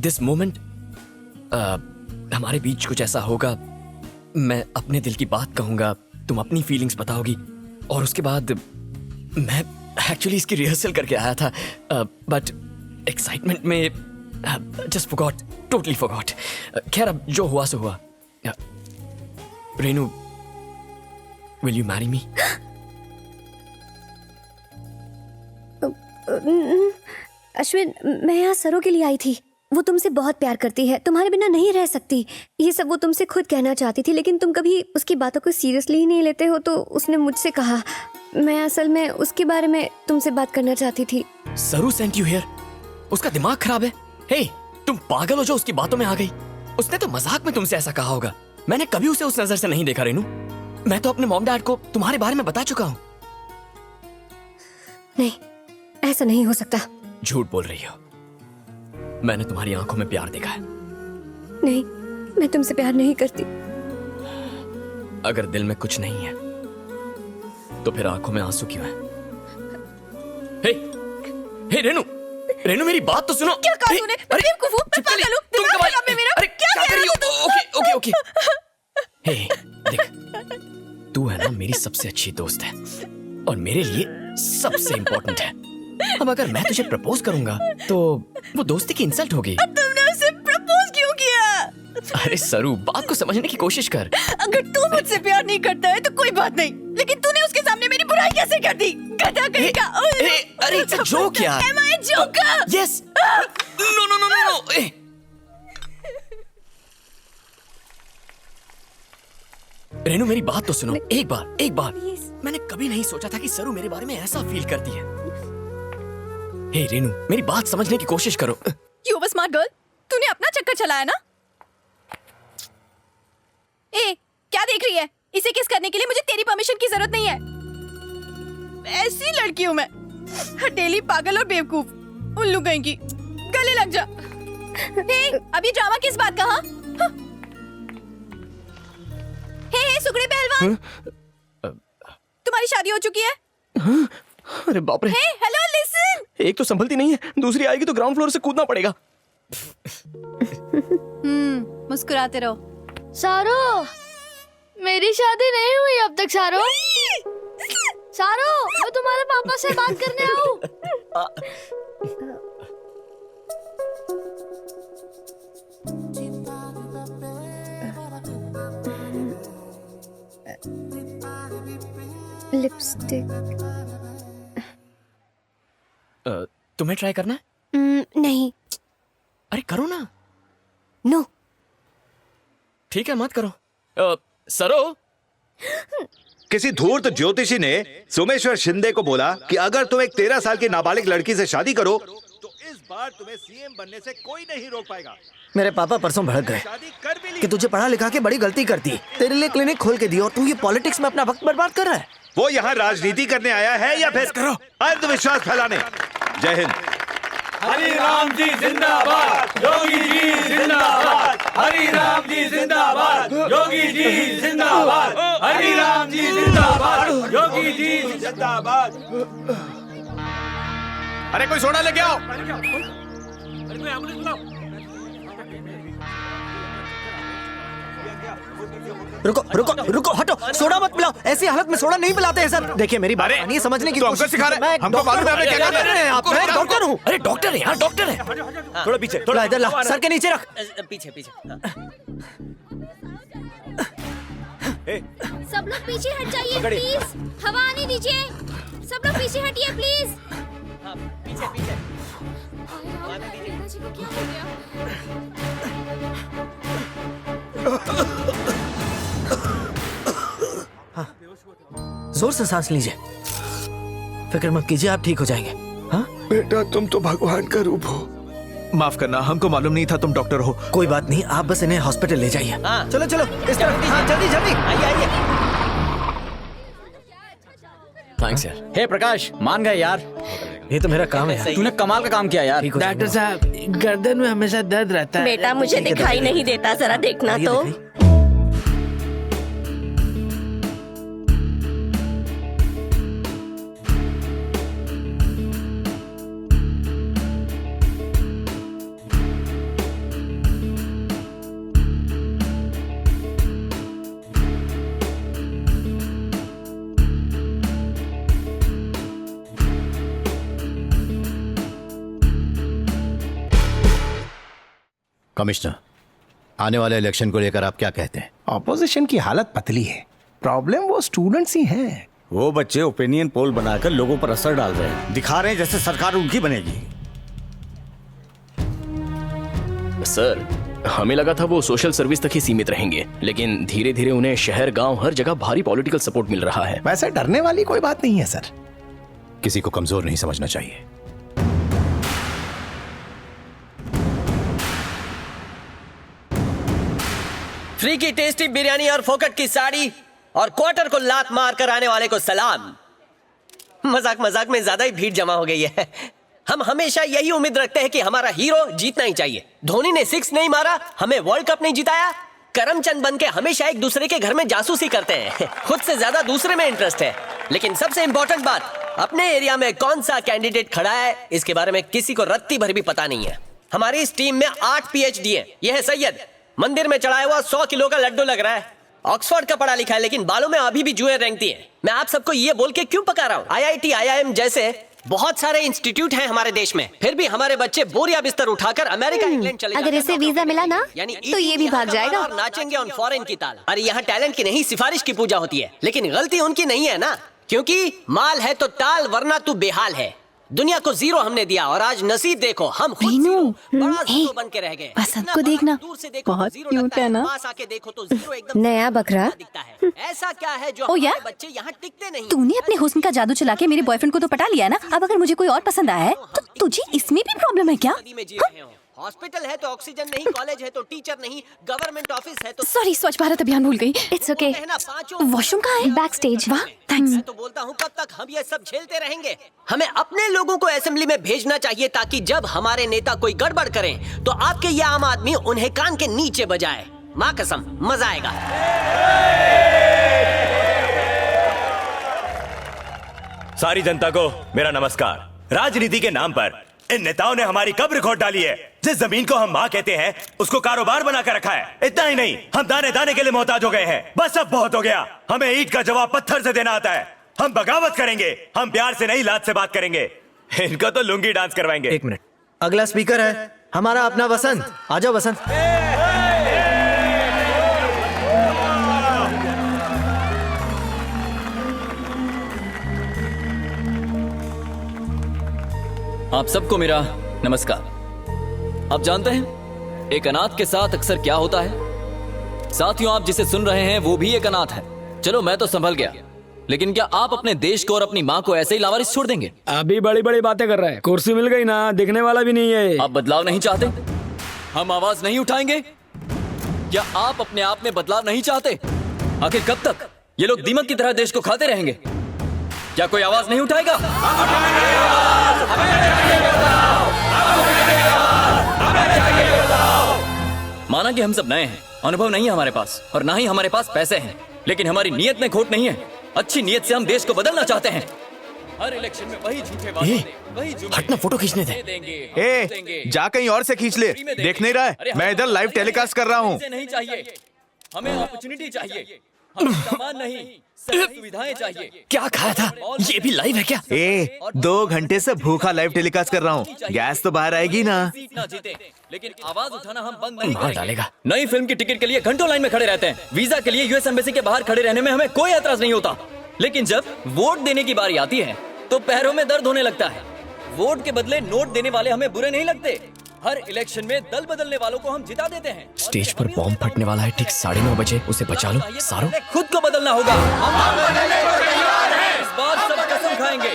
This moment हमारे बीच कुछ ऐसा होगा, मैं अपने दिल की बात कहूंगा, तुम अपनी फीलिंग्स बताओगी, और उसके बाद मैं एक्चुअली इसकी रिहर्सल करके आया था, बट एक्साइटमेंट में जस्ट फॉरगॉट, टोटली फॉरगॉट। खैर, अब जो हुआ सो हुआ। Renu, will you marry me? Ashwin, मैं यहाँ सरो के लिए आई थी। वो तुमसे बहुत प्यार करती है, तुम्हारे बिना नहीं रह सकती। ये सब वो तुमसे खुद कहना चाहती थी, लेकिन तुम कभी उसकी बातों को सीरियसली ही नहीं लेते हो, तो उसने मुझसे कहा। मैं असल में उसके बारे में तुमसे बात करना चाहती थी। सरू सेंट यू हियर? उसका दिमाग खराब है। हे, तुम पागल हो जो उसकी बातों में आ गई? उसने तो मजाक में तुमसे ऐसा कहा होगा। मैंने कभी उसे उस नजर से नहीं देखा रेनू। मैं तो अपने मॉम डैड को तुम्हारे बारे में बता चुका हूँ। नहीं, ऐसा नहीं हो सकता। झूठ बोल रही हो। मैंने तुम्हारी आंखों में प्यार देखा है। नहीं, मैं तुमसे प्यार नहीं करती। अगर दिल में कुछ नहीं है तो फिर आंखों में आंसू क्यों है? हे, हे रेनू, रेनू मेरी बात तो सुनो। क्या कहा तूने? मैं बेवकूफ हूँ, मैं पागल हूँ, दिमाग खराब है मेरा। अरे क्या कर रही हो? Okay okay okay. हे देख, तू है ना मेरी सबसे अच्छी दोस्त है और मेरे लिए सबसे इम्पोर्टेंट है। अब अगर मैं तुझे प्रपोज करूंगा तो वो दोस्ती की इंसल्ट होगी। तुमने उसे प्रपोज क्यों किया? अरे सरू, बात को समझने की कोशिश कर। अगर तू मुझसे प्यार नहीं करता है तो कोई बात नहीं, लेकिन तूने उसके सामने मेरी बुराई कैसे कर दी? गधा कहीं का। अरे इट्स अ जोक यार। Am I a joker? Yes. No no no no no. Renu मेरी बात तो सुनो। एक बार। मैंने कभी नहीं सोचा था कि सरू मेरे बारे में ऐसा फील करती है। हे रेनू, मेरी बात समझने की कोशिश करो। You were smart girl. तूने अपना चक्कर चलाया ना? ए, क्या देख रही है? इसे किस करने के लिए मुझे तेरी परमिशन की जरूरत नहीं है। ऐसी लड़की हूँ मैं, हटेली, पागल और बेवकूफ। उल्लू कहीं की। गले लग जा। हे, अभी ड्रामा किस बात का? हाँ? हे सुगड़े पहलवान, तुम्हारी शादी हो चुकी है? अरे बाप रे। हे, हेलो, लिसन। एक तो संभलती नहीं है, दूसरी आएगी तो ग्राउंड फ्लोर से कूदना पड़ेगा। मुस्कुराते रहो। सारो, मेरी शादी नहीं हुई अब तक। सारो, सारो, मैं तुम्हारे पापा से बात करने आऊं? लिपस्टिक। तुम्हें ट्राई करना है? नहीं। अरे करो ना। नो। ठीक है, मत करो। सरो, किसी धूर्त ज्योतिषी ने सोमेश्वर शिंदे को बोला कि अगर तुम एक 13 साल की नाबालिग लड़की से शादी करो तो इस बार तुम्हें सीएम बनने से कोई नहीं रोक पाएगा। मेरे पापा परसों भड़क गए शादी कर भी ली। कि तुझे पढ़ा लिखा के बड़ी गलती कर दी, तेरे लिए क्लिनिक खोल के दी और तू ये पॉलिटिक्स में अपना वक्त बर्बाद कर रहा है। वो यहाँ राजनीति करने आया है या फिर करो अंधविश्वास फैलाने? जय हिंद। हरि राम जी जिंदाबाद, योगी जी जिंदाबाद, हरि राम जी जिंदाबाद, योगी जी जिंदाबाद, हरि राम जी जिंदाबाद, योगी जी जिंदाबाद। अरे कोई सोडा लेके आओ। रुको रुको रुको, हटो, सोडा मत पिलाओ। ऐसी हालत में सोडा नहीं पिलाते हैं सर। देखिए मेरी बात मानिए, समझने की कोशिश सिखा रहे हैं। हमको मालूम है क्या कर रहे हैं आप। मैं डॉक्टर हूँ। अरे डॉक्टर है यार, डॉक्टर है। थोड़ा पीछे, थोड़ा इधर ला, सर के नीचे रख। पीछे पीछे। सब लोग पीछे हट जाइए प्लीज, हवा आने दीजिए। सब लोग पीछे हटिए प्लीज। पीछे पीछे। पिताजी को क्या हो गया? जोर से सांस लीजिए, फिक्र मत कीजिए, आप ठीक हो जाएंगे। हाँ बेटा, तुम तो भगवान का रूप हो। माफ करना, हमको मालूम नहीं था तुम डॉक्टर हो। कोई बात नहीं, आप बस इन्हें हॉस्पिटल ले जाइए। चलो चलो, इस तरफ। हाँ, जल्दी जल्दी आइए आइए। थैंक्स यार। हे प्रकाश, मान गए यार। ये तो मेरा काम है। तूने कमाल का काम किया यार। ठीक हो डॉक्टर साहब, गर्दन में हमेशा दर्द रहता है। बेटा, मुझे दिखाई नहीं देता, जरा देखना तो। कमिश्नर, आने वाले इलेक्शन को लेकर आप क्या कहते हैं? ऑपोजिशन की हालत पतली है, प्रॉब्लम वो स्टूडेंट्स ही हैं। वो बच्चे ओपिनियन पोल बनाकर लोगों पर असर डाल रहे हैं, दिखा रहे हैं जैसे सरकार उनकी बनेगी। सर, हमें लगा था वो सोशल सर्विस तक ही सीमित रहेंगे, लेकिन धीरे धीरे उन्हें शहर गांव हर जगह भारी पॉलिटिकल सपोर्ट मिल रहा है। वैसे डरने वाली कोई बात नहीं है सर। किसी को कमजोर नहीं समझना चाहिए। फ्री की टेस्टी बिरयानी और फोकट की साड़ी और क्वार्टर को लात मार कर आने वाले को सलाम। मजाक मजाक में ज्यादा ही भीड़ जमा हो गई है। हम हमेशा यही उम्मीद रखते हैं कि हमारा हीरो जीतना ही चाहिए। धोनी ने 6 नहीं मारा, हमें वर्ल्ड कप नहीं जिताया। करमचंद बन के हमेशा एक दूसरे के घर में जासूसी करते हैं, खुद से ज्यादा दूसरे में इंटरेस्ट है। लेकिन सबसे इंपॉर्टेंट बात, अपने एरिया में कौन सा कैंडिडेट खड़ा है इसके बारे में किसी को रत्ती भर भी पता नहीं है। हमारी इस टीम में 8 PhD है। यह है सैयद, मंदिर में चढ़ाया हुआ 100 किलो का लड्डू लग रहा है। ऑक्सफोर्ड का पढ़ा लिखा है, लेकिन बालों में अभी भी जुएं रेंगती है। मैं आप सबको ये बोल के क्यों पका रहा हूँ? IIT, IIM जैसे बहुत सारे इंस्टीट्यूट हैं हमारे देश में, फिर भी हमारे बच्चे बोरिया बिस्तर उठाकर अमेरिका इंग्लैंड चले जाते हैं। अगर इसे वीजा मिला ना यानी तो ये भी भाग जाएगा और नाचेंगे ऑन फॉरेन की ताल। अरे यहाँ टैलेंट की नहीं सिफारिश की पूजा होती है, लेकिन गलती उनकी नहीं है ना, क्योंकि माल है तो टाल वरना तू बेहाल है। दुनिया को 0 हमने दिया और आज नसीब देखो, हम खुद बड़ा 0 बन के रह गए। बसंत को देखना, दूर से देखो बहुत 0 क्यूट लगता है ना। पास आके देखो तो 0 एकदम नया बकरा दिखता है। ऐसा क्या है जो ओ यार, हमारे बच्चे यहाँ टिकते नहीं? तूने अपने हुस्न का जादू चला के मेरे बॉयफ्रेंड को तो पटा लिया ना। अब अगर मुझे कोई और पसंद आया है तो तुझे इसमें भी प्रॉब्लम है क्या? नदी में जी रहे हो। हॉस्पिटल है तो ऑक्सीजन नहीं, कॉलेज है तो टीचर नहीं, गवर्नमेंट ऑफिस है तो सॉरी, स्वच्छ भारत अभियान भूल गई। It's okay. वॉशरूम कहाँ है? Back stage. वाह, थैंक्स। मैं तो बोलता हूँ कब तक हम ये सब झेलते रहेंगे? हमें अपने लोगों को असेंबली में भेजना चाहिए ताकि जब हमारे नेता कोई गड़बड़ करें तो आपके ये आम आदमी उन्हें कान के नीचे बजाए। माँ कसम, मजा आएगा। सारी जनता को मेरा नमस्कार। राजनीति के नाम पर इन नेताओं ने हमारी कब्र खोद डाली है। जिस जमीन को हम माँ कहते हैं उसको कारोबार बना कर रखा है। इतना ही नहीं, हम दाने दाने के लिए मोहताज हो गए हैं। बस अब बहुत हो गया। हमें ईंट का जवाब पत्थर से देना आता है। हम बगावत करेंगे, हम प्यार से नहीं लात से बात करेंगे। इनको तो लुंगी डांस करवाएंगे। 1 मिनट, अगला स्पीकर है हमारा अपना वसंत। आ जाओ वसंत। आप सबको मेरा नमस्कार। आप जानते हैं एक अनाथ के साथ अक्सर क्या होता है? साथियों, आप जिसे सुन रहे हैं वो भी एक अनाथ है। चलो मैं तो संभल गया, लेकिन क्या आप अपने देश को और अपनी माँ को ऐसे ही लावारिस छोड़ देंगे? अभी बड़ी बड़ी बातें कर रहा है। कुर्सी मिल गई ना, दिखने वाला भी नहीं है। आप बदलाव नहीं चाहते? हम आवाज नहीं उठाएंगे? क्या आप अपने आप में बदलाव नहीं चाहते? आखिर कब तक ये लोग दीमक की तरह देश को खाते रहेंगे? क्या कोई आवाज नहीं उठाएगा? माना कि हम सब नए हैं, अनुभव नहीं है हमारे पास और ना ही हमारे पास पैसे हैं, लेकिन हमारी नीयत में खोट नहीं है। अच्छी नीयत से हम देश को बदलना चाहते हैं। हर इलेक्शन में वही झूठे वादे, वही झूठे हटना, फोटो खींचने दे। देंगे। जा कहीं और से खींच ले, देख नहीं रहा है? मैं इधर लाइव टेलीकास्ट कर रहा हूँ। नहीं चाहिए हमें, अपॉर्चुनिटी चाहिए, हमें सामान नहीं, सुविधाएं चाहिए। क्या खाया था? ये भी लाइव है क्या? 2 घंटे से भूखा लाइव टेलीकास्ट कर रहा हूँ। गैस तो बाहर आएगी ना। ना जीते, लेकिन आवाज उठाना हम बंद नहीं करेंगे। डालेगा। नई फिल्म की टिकट के लिए घंटों लाइन में खड़े रहते हैं। वीजा के लिए US एम्बेसी के बाहर खड़े रहने में हमें कोई एतराज नहीं होता, लेकिन जब वोट देने की बारी आती है तो पैरों में दर्द होने लगता है। वोट के बदले नोट देने वाले हमें बुरे नहीं लगते। हर इलेक्शन में दल बदलने वालों को हम जिता देते हैं। स्टेज पर बॉम्ब फटने वाला है, ठीक 9:30 बजे। उसे बचा लो सारो। खुद को बदलना होगा। इस बार सब कसम खाएंगे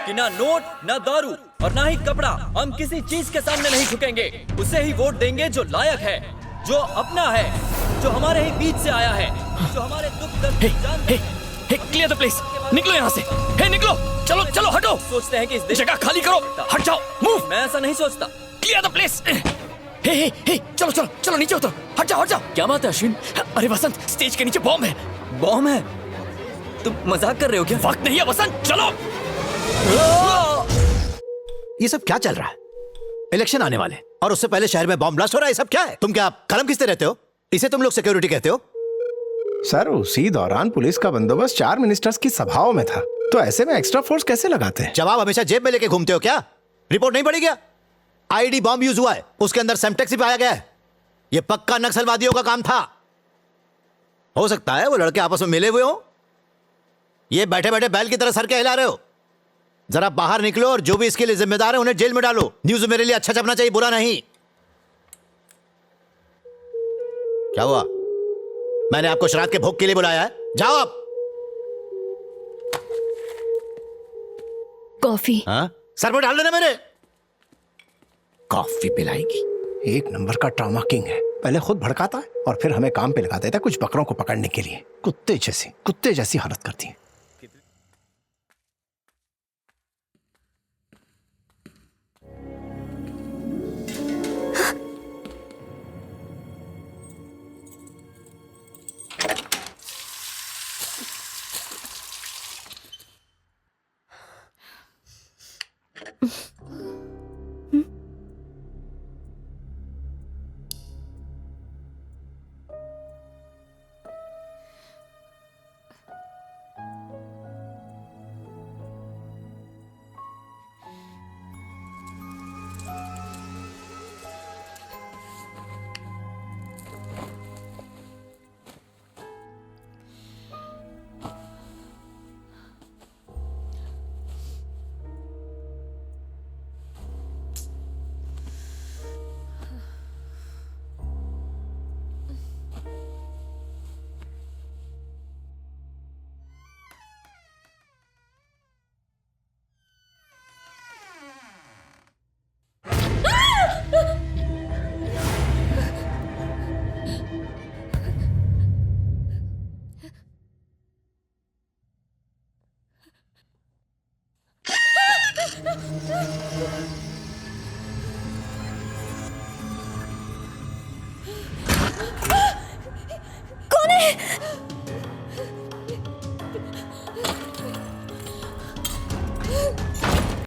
कि ना नोट, ना दारू और ना ही कपड़ा, हम किसी चीज के सामने नहीं झुकेंगे। उसे ही वोट देंगे जो लायक है, जो अपना है, जो हमारे ही बीच से आया है, जो हमारे दुख दर्द जानता है। Clear the place. निकलो यहाँ से। हे निकलो, चलो चलो हटो। सोचते हैं कि इस जगह खाली करो, हट जाओ, मूव। मैं ऐसा नहीं सोचता। Clear the place. हे चलो चलो चलो, नीचे उतरो, हट जाओ हट जाओ। क्या बात है अश्विन? अरे वसंत, स्टेज के नीचे बॉम्ब है। बॉम्ब है? तुम मजाक कर रहे हो क्या? वक्त नहीं है वसंत, चलो। ये सब क्या चल रहा है? इलेक्शन आने वाले और उससे पहले शहर में बॉम्ब ब्लास्ट हो रहा है। सब क्या है? तुम क्या कलम खींचते रहते हो? इसे तुम लोग सिक्योरिटी कहते हो? सर, उसी दौरान पुलिस का बंदोबस्त 4 मिनिस्टर्स की सभाओं में था, तो ऐसे में एक्स्ट्रा फोर्स कैसे लगाते हैं? जवाब हमेशा जेब में लेके घूमते हो क्या? रिपोर्ट नहीं पड़ी क्या? आईडी बॉम्ब यूज हुआ है, उसके अंदर सेम्टेक्स भी पाया गया है। ये पक्का नक्सलवादियों का काम था। हो सकता है वो लड़के आपस में मिले हुए हो। ये बैठे बैठे बैल की तरह सर के हिला रहे हो। जरा बाहर निकलो और जो भी इसके लिए जिम्मेदार है उन्हें जेल में डालो। न्यूज मेरे लिए अच्छा छपना चाहिए, बुरा नहीं। क्या हुआ? मैंने आपको श्राद्ध के भोग के लिए बुलाया है। जाओ आप। कॉफी। हाँ? सर पर डाल देना मेरे। कॉफी पिलाएगी। एक नंबर का ट्रॉमा किंग है। पहले खुद भड़काता है और फिर हमें काम पे लगा देता है कुछ बकरों को पकड़ने के लिए। कुत्ते जैसी हालत करती है। कौन है?